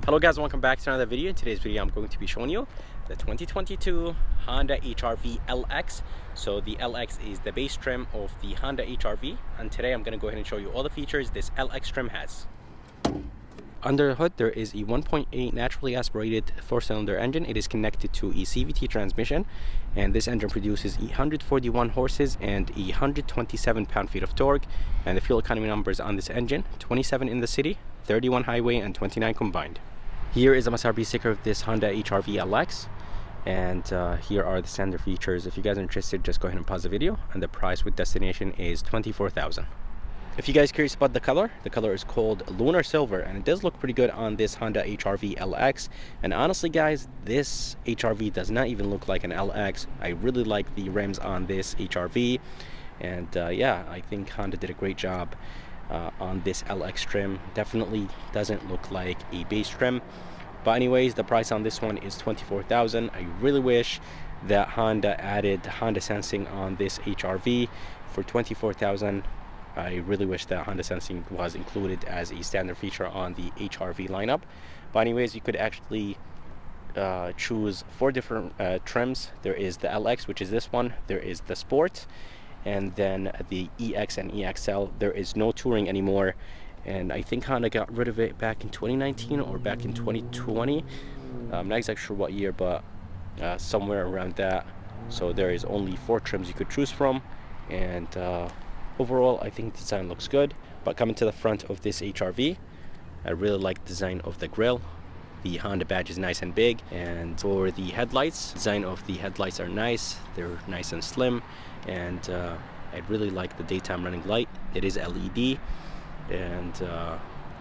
Hello guys, welcome back to another video. In today's video I'm going to be showing you the 2022 Honda HR-V LX. So the LX is the base trim of the Honda HR-V, and today I'm going to go ahead and show you all the features this LX trim has. Under the hood there is a 1.8 naturally aspirated 4-cylinder engine. It is connected to a CVT transmission, and this engine produces 141 horses and 127 pound-feet of torque. And the fuel economy numbers on this engine: 27 in the city, 31 highway, and 29 combined. Here is a MSRP sticker of this Honda HR-V LX, and here are the standard features. If you guys are interested, just go ahead and pause the video, and the price with destination is $24,000. If you guys are curious about the color is called Lunar Silver, and it does look pretty good on this Honda HR-V LX. And honestly guys, this HR-V does not even look like an LX. I really like the rims on this HR-V, and yeah, I think Honda did a great job on this LX trim. Definitely doesn't look like a base trim. But anyways, the price on this one is $24,000. I really wish that Honda added Honda Sensing on this HR-V for $24,000. I really wish that Honda Sensing was included as a standard feature on the HR-V lineup. But anyways, you could actually choose 4 different trims. There is the LX, which is this one. There is the Sport, and then the EX and EXL. There is no touring anymore, and I think Honda got rid of it back in 2019 or back in 2020. I'm not exactly sure what year, but somewhere around that. So there is only 4 trims you could choose from, and overall I think the design looks good. But coming to the front of this HR-V, I really like the design of the grille. The Honda badge is nice and big, and for the headlights, design of the headlights are nice. They're nice and slim, and I really like the daytime running light. It is LED, and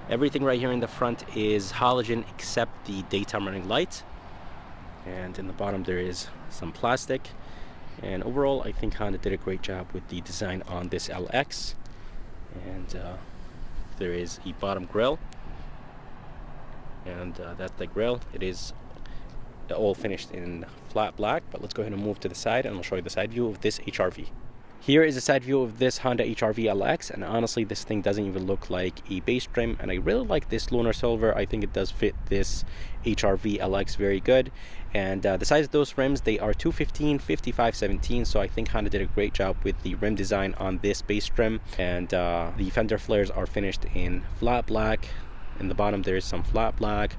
everything right here in the front is halogen except the daytime running light. And in the bottom there is some plastic. And overall I think Honda did a great job with the design on this LX. And there is a bottom grille, and that's the grille. It is all finished in flat black. But let's go ahead and move to the side, and I'll show you the side view of this HR-V. Here is a side view of this Honda HR-V LX, and honestly this thing doesn't even look like a base trim, and I really like this Lunar Silver. I think it does fit this HR-V LX very good. And the size of those rims, they are 215, 55, 17, so I think Honda did a great job with the rim design on this base trim. And the fender flares are finished in flat black. In the bottom there is some flat black,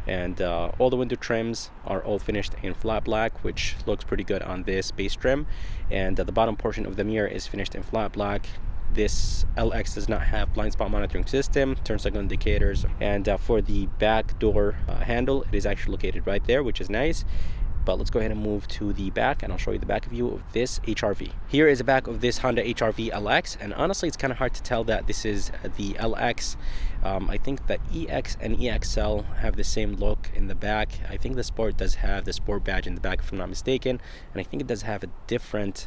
and all the window trims are all finished in flat black, which looks pretty good on this base trim. And the bottom portion of the mirror is finished in flat black. This LX does not have blind spot monitoring system, turn signal indicators, and for the back door handle, it is actually located right there, which is nice. But let's go ahead and move to the back, and I'll show you the back view of this HR-V. Here is the back of this Honda HR-V LX, and honestly it's kind of hard to tell that this is the LX. I think the EX and EXL have the same look in the back. I think the Sport does have the Sport badge in the back if I'm not mistaken, and I think it does have a different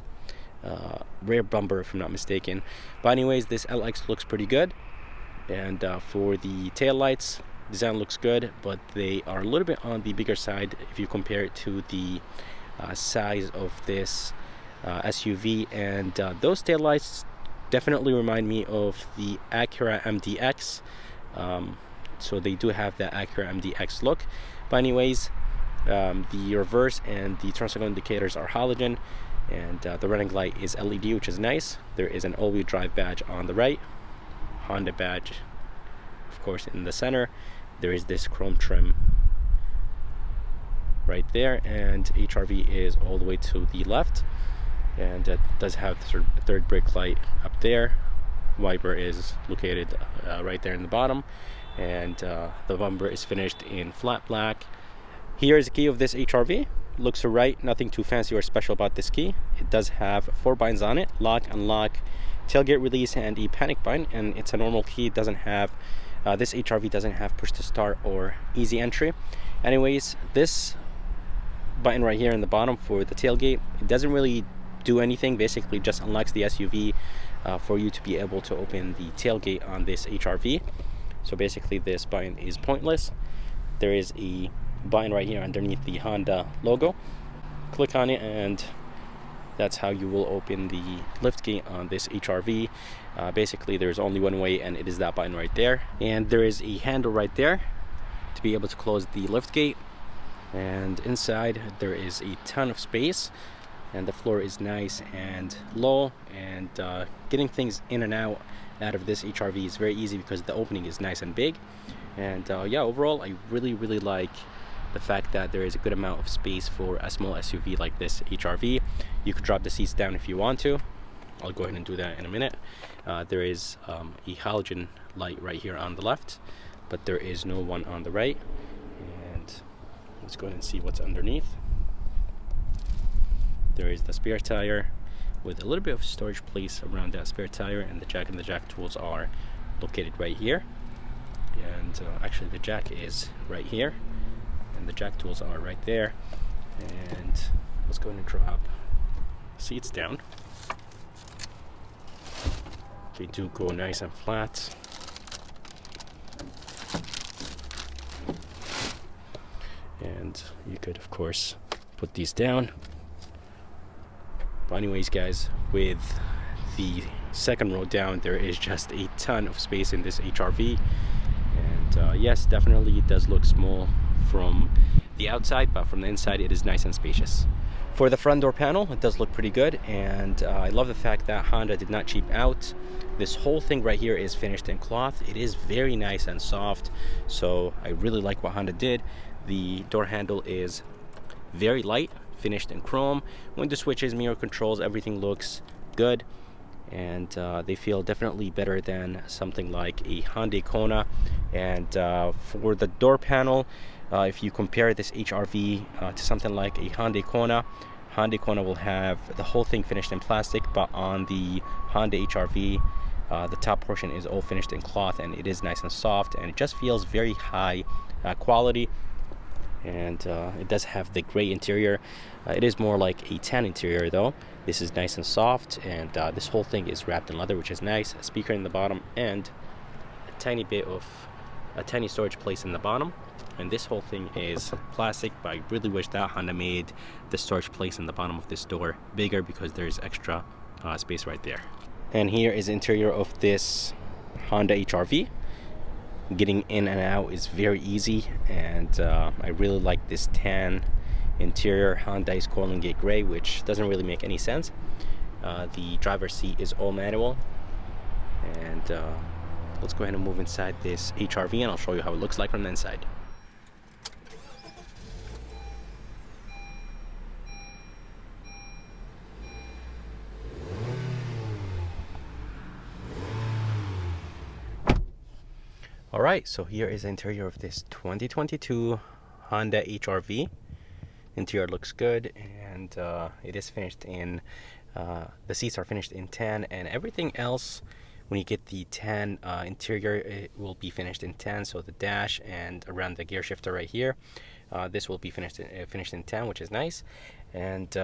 rear bumper if I'm not mistaken. But anyways, this LX looks pretty good. And for the tail lights, design looks good, but they are a little bit on the bigger side if you compare it to the size of this SUV. And those tail lights definitely remind me of the Acura MDX. So they do have that Acura MDX look. But anyways, the reverse and the turn signal indicators are halogen, and the running light is LED, which is nice. There is an all-wheel drive badge on the right, Honda badge of course in the center. There is this chrome trim right there, and HR-V is all the way to the left, and it does have the third brake light up there. Wiper is located right there in the bottom, and the bumper is finished in flat black. Here is the key of this HR-V. Looks alright, nothing too fancy or special about this key. It does have 4 binds on it: lock, unlock, tailgate release, and a panic bind. And it's a normal key. It doesn't have this HR-V doesn't have push to start or easy entry. Anyways, this button right here in the bottom for the tailgate, it doesn't really do anything. Basically just unlocks the SUV for you to be able to open the tailgate on this HR-V. So basically this button is pointless. There is a button right here underneath the Honda logo. Click on it, and that's how you will open the lift gate on this HR-V. Basically there's only one way, and it is that button right there. And there is a handle right there to be able to close the lift gate. And inside there is a ton of space, and the floor is nice and low, and getting things in and out of this HRV is very easy because the opening is nice and big. And yeah, overall I really like the fact that there is a good amount of space for a small SUV like this HRV. You could drop the seats down if you want to. I'll go ahead and do that in a minute. There is a halogen light right here on the left, but there is no one on the right. And let's go ahead and see what's underneath. There is the spare tire with a little bit of storage place around that spare tire, and the jack tools are located right here. And actually the jack is right here, and the jack tools are right there. And let's go ahead and drop seats down. They do go nice and flat. And you could of course put these down. But anyways guys, with the second row down, there is just a ton of space in this HRV. And yes, definitely it does look small from the outside, but from the inside it is nice and spacious. For the front door panel, it does look pretty good, and I love the fact that Honda did not cheap out. This whole thing right here is finished in cloth. It is very nice and soft, so I really like what Honda did. The door handle is very light, finished in chrome. Window switches, mirror controls, everything looks good, and they feel definitely better than something like a Hyundai Kona. And for the door panel, if you compare this HRV to something like a Hyundai Kona will have the whole thing finished in plastic, but on the Hyundai HRV, the top portion is all finished in cloth, and it is nice and soft, and it just feels very high quality. And it does have the gray interior. It is more like a tan interior though. This is nice and soft, and this whole thing is wrapped in leather, which is nice. A speaker in the bottom, and a tiny storage place in the bottom. And this whole thing is plastic, but I really wish that Honda made the storage place in the bottom of this door bigger, because there's extra space right there. And here is the interior of this Honda HRV. Getting in and out is very easy, and I really like this tan interior. Honda is calling it gray, which doesn't really make any sense. The driver's seat is all manual, and let's go ahead and move inside this HRV, and I'll show you how it looks like from the inside. Alright, so here is the interior of this 2022 Honda HRV. Interior looks good, and it is finished in, the seats are finished in tan, and everything else, when you get the tan interior, it will be finished in tan. So the dash and around the gear shifter right here, this will be finished in tan, which is nice. And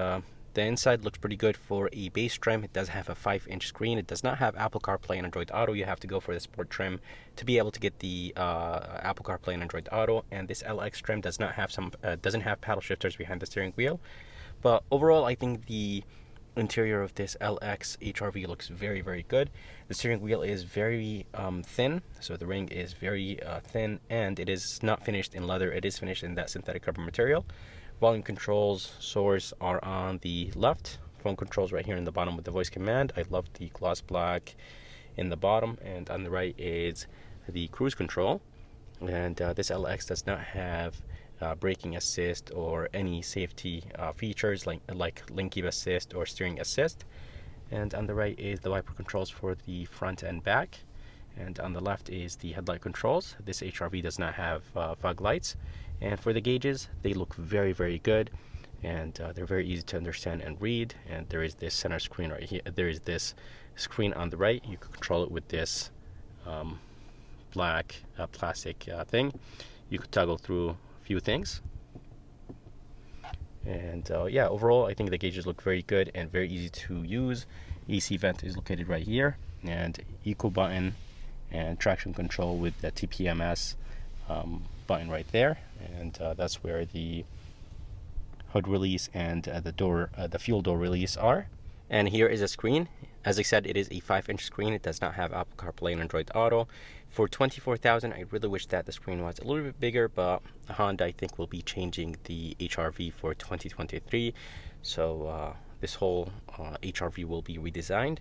the inside looks pretty good for a base trim. It does have a 5-inch screen. It does not have Apple CarPlay and Android Auto. You have to go for the Sport trim to be able to get the Apple CarPlay and Android Auto. And this LX trim does not have doesn't have paddle shifters behind the steering wheel. But overall, I think the interior of this LX HRV looks very good. The steering wheel is very thin, so the ring is very thin, and it is not finished in leather. It is finished in that synthetic rubber material. Volume controls, source are on the left. Phone controls right here in the bottom with the voice command. I love the gloss black in the bottom, and on the right is the cruise control. And this LX does not have braking assist or any safety features like lane keep assist or steering assist. And on the right is the wiper controls for the front and back. And on the left is the headlight controls. This HRV does not have fog lights. And for the gauges, they look very good, and they're very easy to understand and read. And there is this center screen right here. There is this screen on the right. You can control it with this black plastic thing. You could toggle through a few things. And yeah, overall, I think the gauges look very good and very easy to use. AC vent is located right here, and eco button and traction control with the TPMS button right there. And that's where the hood release and the fuel door release are. And here is a screen. As I said, it is a 5-inch screen. It does not have Apple CarPlay and Android Auto. For $24,000, I really wish that the screen was a little bit bigger, but Honda, I think, will be changing the HR-V for 2023. So this whole HR-V will be redesigned.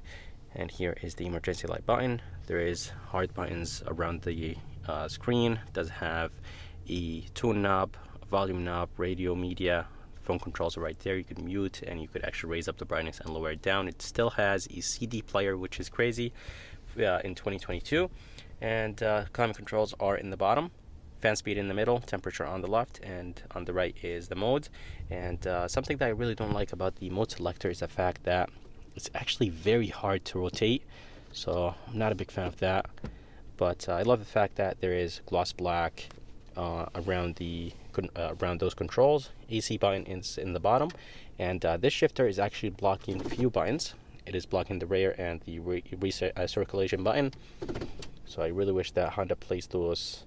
And here is the emergency light button. There is hard buttons around the screen. It does have a tune knob, a volume knob, radio, media. Phone controls are right there. You can mute and you could actually raise up the brightness and lower it down. It still has a CD player, which is crazy in 2022. And climate controls are in the bottom, fan speed in the middle, temperature on the left, and on the right is the mode. And something that I really don't like about the mode selector is the fact that it's actually very hard to rotate. So I'm not a big fan of that. But I love the fact that there is gloss black around those controls. AC button is in the bottom, and this shifter is actually blocking a few buttons. It is blocking the rear and the circulation button. So I really wish that Honda placed those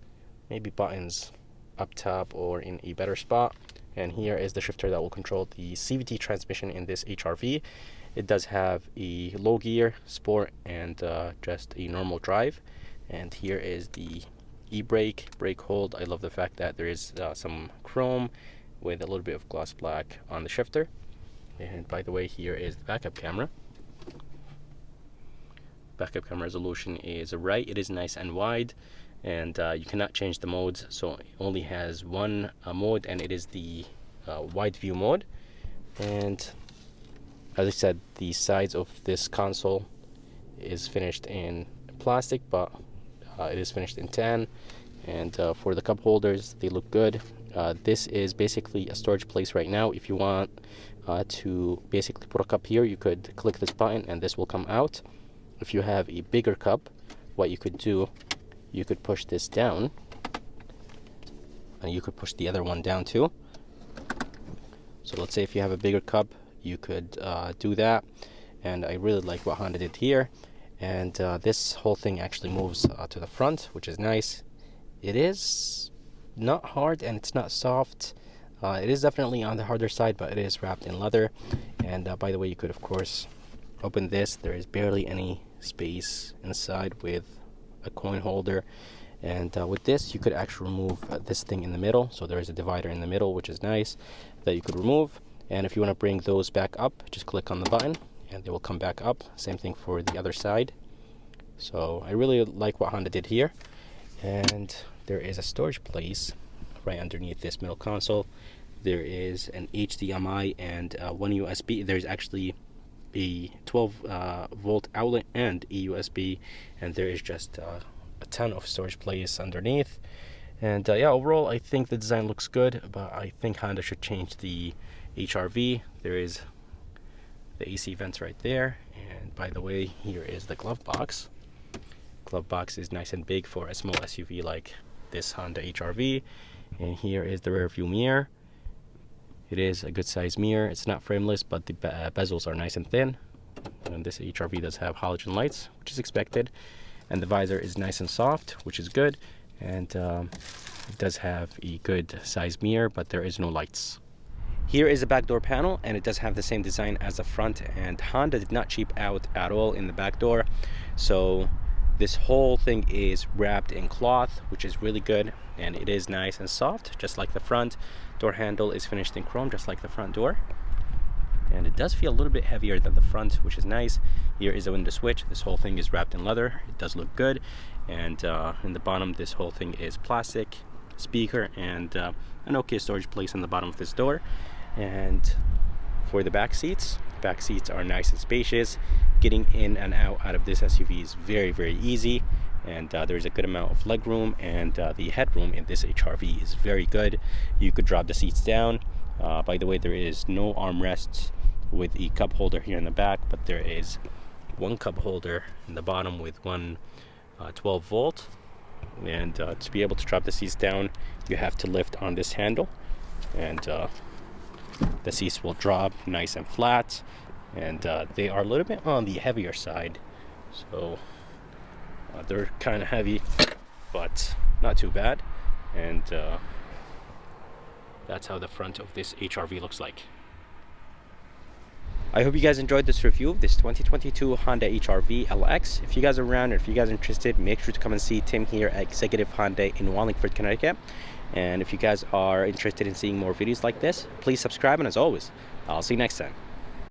maybe buttons up top or in a better spot. And here is the shifter that will control the CVT transmission in this HR-V. It does have a low gear, sport, and just a normal drive. And here is the e-brake, brake hold. I love the fact that there is some chrome with a little bit of gloss black on the shifter. And by the way, here is the backup camera. Backup camera resolution is right. It is nice and wide, and you cannot change the modes, so it only has one mode, and it is the wide view mode. And as I said, the sides of this console is finished in plastic, but it is finished in tan. And for the cup holders, they look good. This is basically a storage place right now. If you want to basically put a cup here, you could click this button and this will come out. If you have a bigger cup, what you could do, you could push this down, and you could push the other one down too. So let's say if you have a bigger cup, you could do that. And I really like what Honda did here. And this whole thing actually moves to the front, which is nice. It is not hard and it's not soft. It is definitely on the harder side, but it is wrapped in leather. And by the way, you could of course open this. There is barely any space inside with a coin holder. And with this, you could actually remove this thing in the middle. So there is a divider in the middle, which is nice, that you could remove. And if you want to bring those back up, just click on the button and they will come back up. Same thing for the other side. So I really like what Honda did here. And there is a storage place right underneath this middle console. There is an HDMI and one USB. There's actually a 12 volt outlet and a USB, and there is just a ton of storage place underneath. And yeah, overall I think the design looks good, but I think Honda should change the HR-V. There is the AC vents right there, and by the way, here is the glove box. Glove box is nice and big for a small SUV like this Honda HR-V. And here is the rear view mirror. It is a good size mirror. It's not frameless, but the bezels are nice and thin. And this HR-V does have halogen lights, which is expected. And the visor is nice and soft, which is good. And it does have a good size mirror, but there is no lights. Here is the back door panel, and it does have the same design as the front. And Honda did not cheap out at all in the back door. So this whole thing is wrapped in cloth, which is really good, and it is nice and soft, just like the front. Door handle is finished in chrome, just like the front door. And it does feel a little bit heavier than the front, which is nice. Here is a window switch. This whole thing is wrapped in leather. It does look good. And in the bottom, this whole thing is plastic, speaker, and an okay storage place in the bottom of this door. And for the back seats are nice and spacious. Getting in and out of this SUV is very, very easy, and there's a good amount of leg room, and the headroom in this HR-V is very good. You could drop the seats down. By the way, there is no armrests with a cup holder here in the back, but there is one cup holder in the bottom with one 12 volt. And to be able to drop the seats down, you have to lift on this handle, and the seats will drop nice and flat. And they are a little bit on the heavier side, so they're kind of heavy, but not too bad. And that's how the front of this HR-V looks like. I hope you guys enjoyed this review of this 2022 Honda HR-V LX. If you guys are around, or if you guys are interested, make sure to come and see Tim here at Executive Honda in Wallingford, Connecticut. And if you guys are interested in seeing more videos like this, please subscribe, and as always, I'll see you next time.